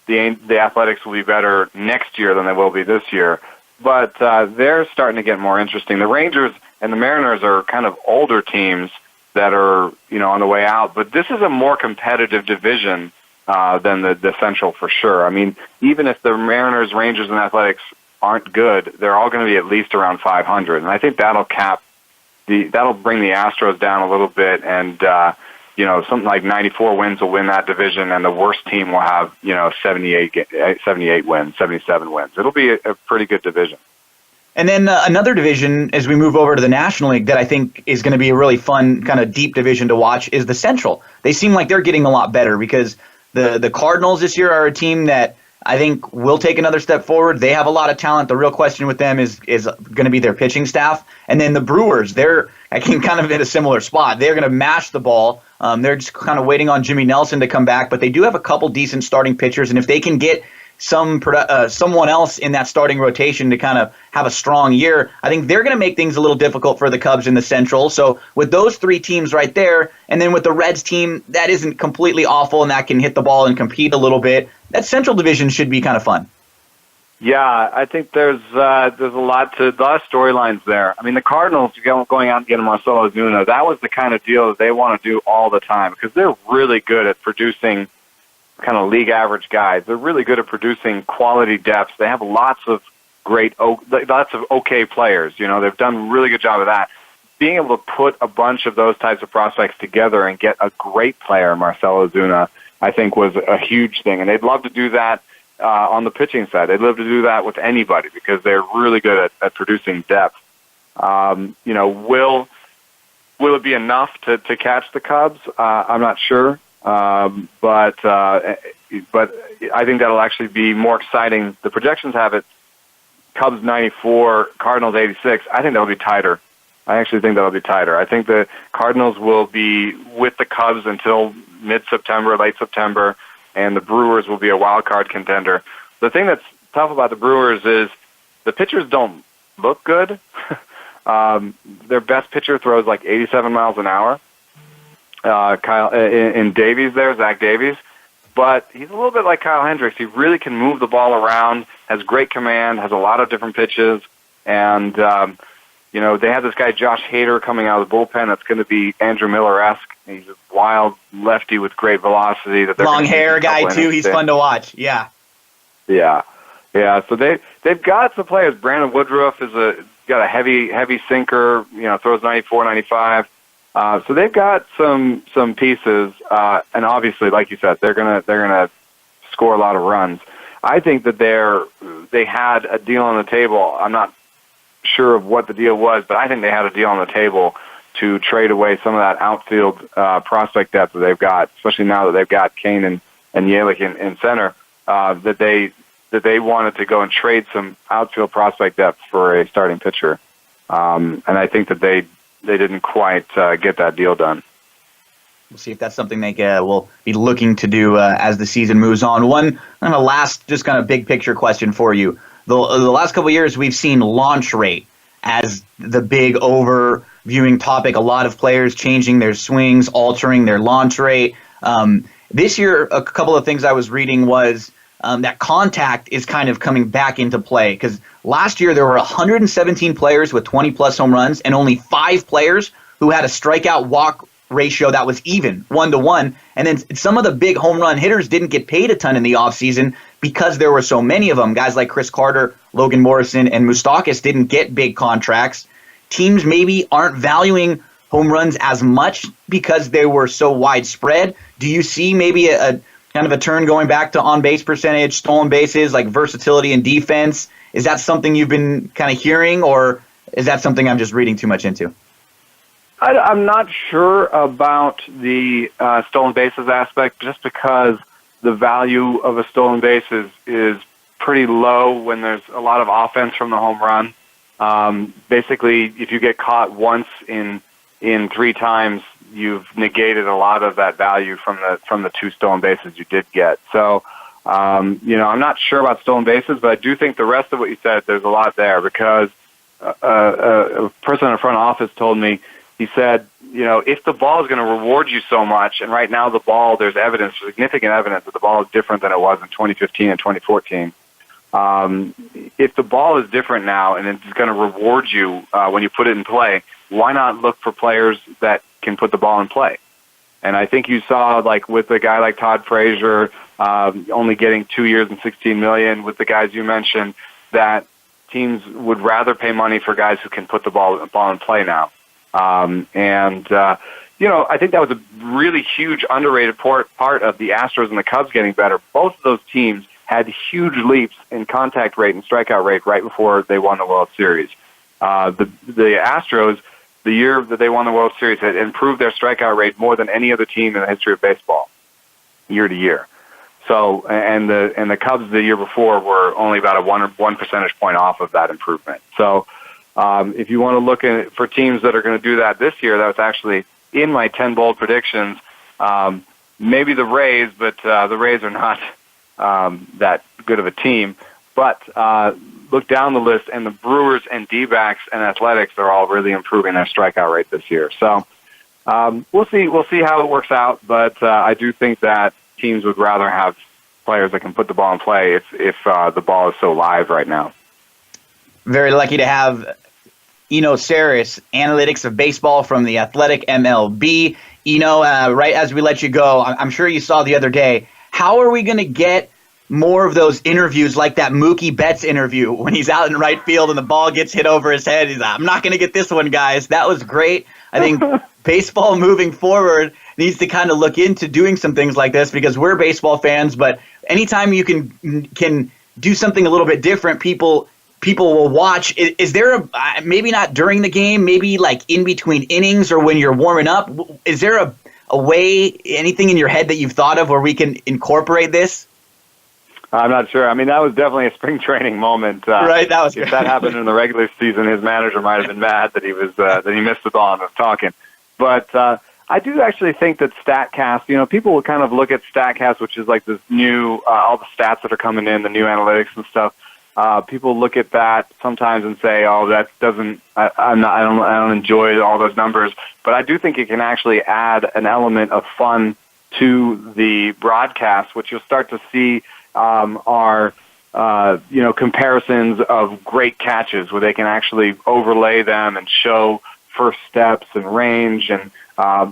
the Athletics will be better next year than they will be this year. But they're starting to get more interesting. The Rangers and the Mariners are kind of older teams that are, on the way out. But this is a more competitive division than the Central for sure. I mean, even if the Mariners, Rangers, and Athletics aren't good, they're all going to be at least around 500. And I think that'll bring the Astros down a little bit, and something like 94 wins will win that division, and the worst team will have 78 wins, 77 wins. It'll be a pretty good division. And then another division, as we move over to the National League, that I think is going to be a really fun, kind of deep division to watch is the Central. They seem like they're getting a lot better because the Cardinals this year are a team that I think will take another step forward. They have a lot of talent. The real question with them is going to be their pitching staff. And then the Brewers, they're kind of in a similar spot. They're going to mash the ball. They're just kind of waiting on Jimmy Nelson to come back, but they do have a couple decent starting pitchers. And if they can get someone else in that starting rotation to kind of have a strong year, I think they're going to make things a little difficult for the Cubs in the Central. So with those three teams right there, and then with the Reds team, that isn't completely awful and that can hit the ball and compete a little bit, that Central division should be kind of fun. Yeah, I think there's a lot of storylines there. I mean, the Cardinals going out and getting Marcell Ozuna, that was the kind of deal that they want to do all the time because they're really good at producing kind of league average guys. They're really good at producing quality depth. They have lots of okay players. They've done a really good job of that. Being able to put a bunch of those types of prospects together and get a great player, Marcell Ozuna, I think was a huge thing. And they'd love to do that on the pitching side. They'd love to do that with anybody because they're really good at producing depth. Will it be enough to catch the Cubs? I'm not sure. But I think that'll actually be more exciting. The projections have it Cubs 94, Cardinals 86. I think that'll be tighter. I actually think that'll be tighter. I think the Cardinals will be with the Cubs until mid-September, late September, and the Brewers will be a wild card contender. The thing that's tough about the Brewers is the pitchers don't look good. Their best pitcher throws like 87 miles an hour. In Davies there, Zach Davies. But he's a little bit like Kyle Hendricks. He really can move the ball around, has great command, has a lot of different pitches. And, they have this guy, Josh Hader, coming out of the bullpen that's going to be Andrew Miller-esque. He's a wild lefty with great velocity. Long hair guy, too. He's fun to watch. Yeah. Yeah. So they've got some players. Brandon Woodruff got a heavy sinker, throws 94, 95. So they've got some pieces, and obviously, like you said, they're gonna score a lot of runs. I think that they had a deal on the table. I'm not sure of what the deal was, but I think they had a deal on the table to trade away some of that outfield prospect depth that they've got, especially now that they've got Kane and Yelich in center. That they wanted to go and trade some outfield prospect depth for a starting pitcher, and I think that they didn't quite get that deal done. We'll see if that's something they will be looking to do as the season moves on. One kind of last, just kind of big picture question for you. The last couple of years, we've seen launch rate as the big overviewing topic. A lot of players changing their swings, altering their launch rate. This year, a couple of things I was reading was that contact is kind of coming back into play because last year there were 117 players with 20-plus home runs and only 5 players who had a strikeout-walk ratio that was even, 1-to-1. And then some of the big home run hitters didn't get paid a ton in the offseason because there were so many of them. Guys like Chris Carter, Logan Morrison, and Moustakas didn't get big contracts. Teams maybe aren't valuing home runs as much because they were so widespread. Do you see maybe a kind of a turn going back to on-base percentage, stolen bases, like versatility and defense? Is that something you've been kind of hearing, or is that something I'm just reading too much into? I'm not sure about the stolen bases aspect, just because the value of a stolen base is pretty low when there's a lot of offense from the home run. Basically, if you get caught once in 3 times, you've negated a lot of that value from the 2 stolen bases you did get. So, I'm not sure about stolen bases, but I do think the rest of what you said, there's a lot there, because a person in the front office told me, he said, if the ball is going to reward you so much, and right now the ball, there's significant evidence that the ball is different than it was in 2015 and 2014. If the ball is different now and it's going to reward you when you put it in play, why not look for players that can put the ball in play? And I think you saw, like with a guy like Todd Frazier, only getting 2 years and $16 million, with the guys you mentioned, that teams would rather pay money for guys who can put the ball in play now. I think that was a really huge underrated part of the Astros and the Cubs getting better. Both of those teams had huge leaps in contact rate and strikeout rate right before they won the World Series. The Astros, the year that they won the World Series, had improved their strikeout rate more than any other team in the history of baseball, year to year. So, and the Cubs the year before were only about a one percentage point off of that improvement. So, if you want to look for teams that are going to do that this year, that was actually in my 10 bold predictions. Maybe the Rays, but the Rays are not that good of a team. But look down the list, and the Brewers and D-backs and Athletics are all really improving their strikeout rate this year. So we'll see. We'll see how it works out. But I do think that teams would rather have players that can put the ball in play if the ball is so live right now. Very lucky to have Sarris, analytics of baseball from the Athletic MLB. Right as we let you go, I'm sure you saw the other day How are we going to get more of those interviews like that Mookie Betts interview when he's out in right field and the ball gets hit over his head? He's like, I'm not going to get this one, guys. That was great. I think baseball moving forward needs to kind of look into doing some things like this because we're baseball fans, but anytime you can do something a little bit different, people will watch. Is there maybe not during the game, maybe like in between innings or when you're warming up? Is there a way, anything in your head that you've thought of where we can incorporate this? I'm not sure. I mean, that was definitely a spring training moment. Right, that was. If that happened in the regular season, his manager might have been mad that he was that he missed the ball and was talking. But I do actually think that StatCast, people will kind of look at StatCast, which is like this new all the stats that are coming in, the new analytics and stuff. People look at that sometimes and say, "Oh, that doesn't. I don't enjoy all those numbers." But I do think it can actually add an element of fun to the broadcast, which you'll start to see. Are comparisons of great catches where they can actually overlay them and show first steps and range, and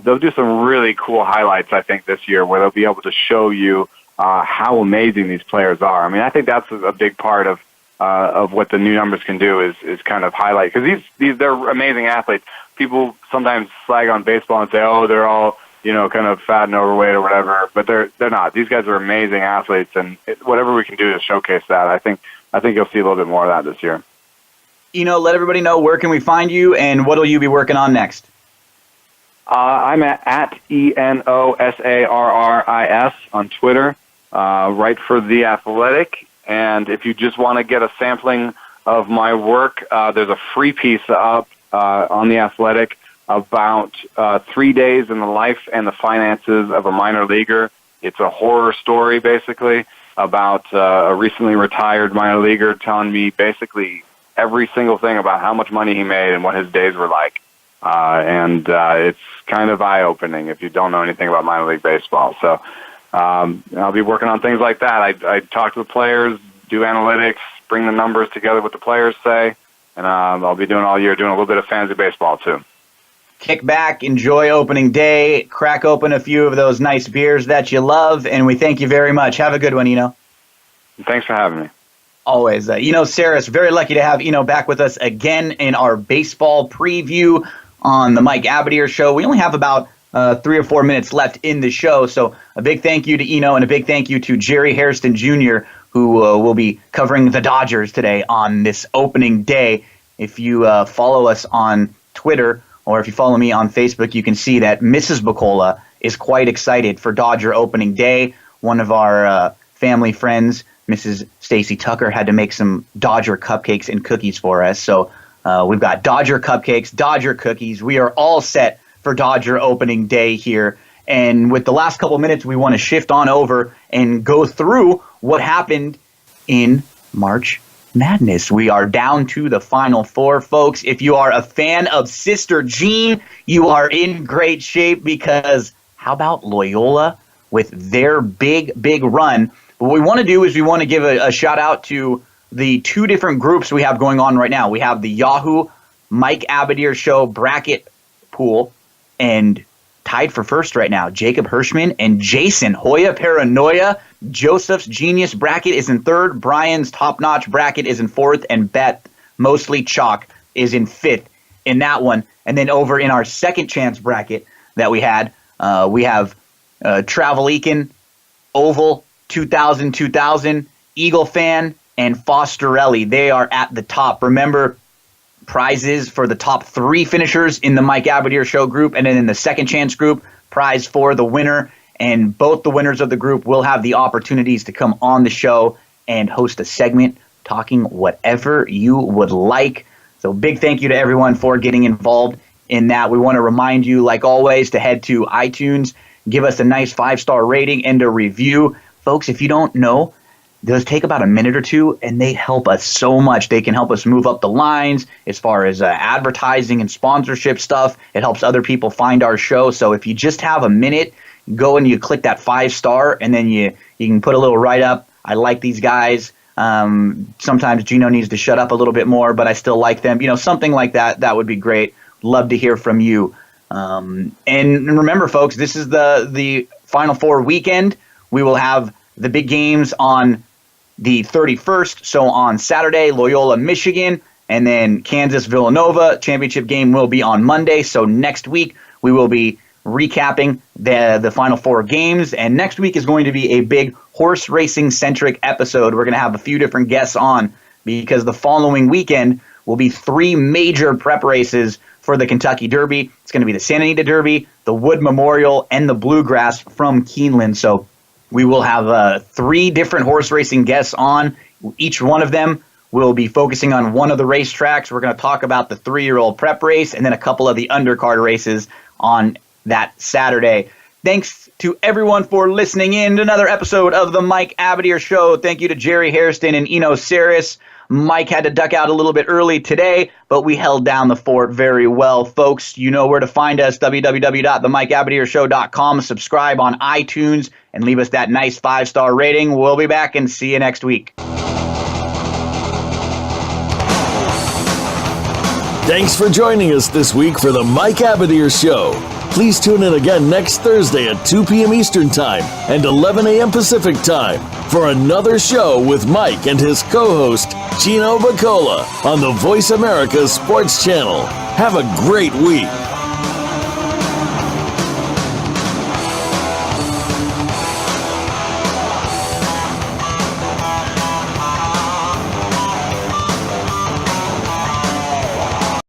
they'll do some really cool highlights, I think, this year where they'll be able to show you how amazing these players are. I mean, I think that's a big part of what the new numbers can do is kind of highlight, because they're amazing athletes. People sometimes slag on baseball and say, oh, they're all kind of fat and overweight or whatever, but they're not. These guys are amazing athletes, and whatever we can do to showcase that, I think you'll see a little bit more of that this year. Let everybody know, where can we find you, and what will you be working on next? I'm at ENOSARRIS on Twitter, right for The Athletic, and if you just want to get a sampling of my work, there's a free piece up on The Athletic about 3 days in the life and the finances of a minor leaguer. It's a horror story, basically, about a recently retired minor leaguer telling me basically every single thing about how much money he made and what his days were like. And it's kind of eye-opening if you don't know anything about minor league baseball. So I'll be working on things like that. I talk to the players, do analytics, bring the numbers together what the players say, and I'll be doing all year, doing a little bit of fantasy baseball, too. Kick back, enjoy opening day, crack open a few of those nice beers that you love, and we thank you very much. Have a good one, Eno. Thanks for having me. Always. Eno Sarris, very lucky to have Eno back with us again in our baseball preview on the Mike Abadir Show. We only have about 3 or 4 minutes left in the show, so a big thank you to Eno and a big thank you to Jerry Hairston Jr., who will be covering the Dodgers today on this opening day. If you follow us on Twitter, or if you follow me on Facebook, you can see that Mrs. Bacola is quite excited for Dodger opening day. One of our family friends, Mrs. Stacy Tucker, had to make some Dodger cupcakes and cookies for us. So we've got Dodger cupcakes, Dodger cookies. We are all set for Dodger opening day here. And with the last couple minutes, we want to shift on over and go through what happened in March Madness. We are down to the Final Four, folks. If you are a fan of Sister Jean, you are in great shape, because how about Loyola with their big run? What we want to do is we want to give a shout out to the 2 different groups we have going on right now. We have the Yahoo Mike Abadir Show bracket pool, and tied for first right now, Jacob Hirschman and Jason Hoya Paranoia. Joseph's Genius bracket is in 3rd. Brian's Top-Notch bracket is in 4th. And Beth Mostly Chalk is in 5th in that one. And then over in our second chance bracket that we had, we have Travel Eakin, Oval, 2000, Eagle Fan, and Fosterelli. They are at the top. Remember, prizes for the top 3 finishers in the Mike Abadir Show group, and then in the second chance group, prize for the winner. And both the winners of the group will have the opportunities to come on the show and host a segment talking whatever you would like. So big thank you to everyone for getting involved in that. We want to remind you, like always, to head to iTunes, give us a nice 5-star rating and a review. Folks, if you don't know, those take about a minute or 2, and they help us so much. They can help us move up the lines as far as advertising and sponsorship stuff. It helps other people find our show. So if you just have a minute, go and you click that 5-star, and then you can put a little write-up. I like these guys. Sometimes Gino needs to shut up a little bit more, but I still like them. Something like that. That would be great. Love to hear from you. And remember, folks, this is the Final Four weekend. We will have the big games on the 31st. So on Saturday, Loyola, Michigan, and then Kansas, Villanova. Championship game will be on Monday. So next week, we will be recapping the Final Four games. And next week is going to be a big horse racing-centric episode. We're going to have a few different guests on because the following weekend will be 3 major prep races for the Kentucky Derby. It's going to be the Santa Anita Derby, the Wood Memorial, and the Bluegrass from Keeneland. So we will have 3 different horse racing guests on. Each one of them will be focusing on one of the racetracks. We're going to talk about the 3-year-old prep race and then a couple of the undercard races on that Saturday. Thanks to everyone for listening in to another episode of the Mike Abadir Show. Thank you to Jerry Hairston and Eno Sarris. Mike had to duck out a little bit early today, but we held down the fort very well, folks. You know where to find us, www.themikeabadirshow.com. Subscribe on iTunes and leave us that nice 5-star rating. We'll be back and see you next week. Thanks for joining us this week for the Mike Abadir Show. Please tune in again next Thursday at 2 p.m. Eastern Time and 11 a.m. Pacific Time for another show with Mike and his co-host, Gino Bacola, on the Voice America Sports Channel. Have a great week.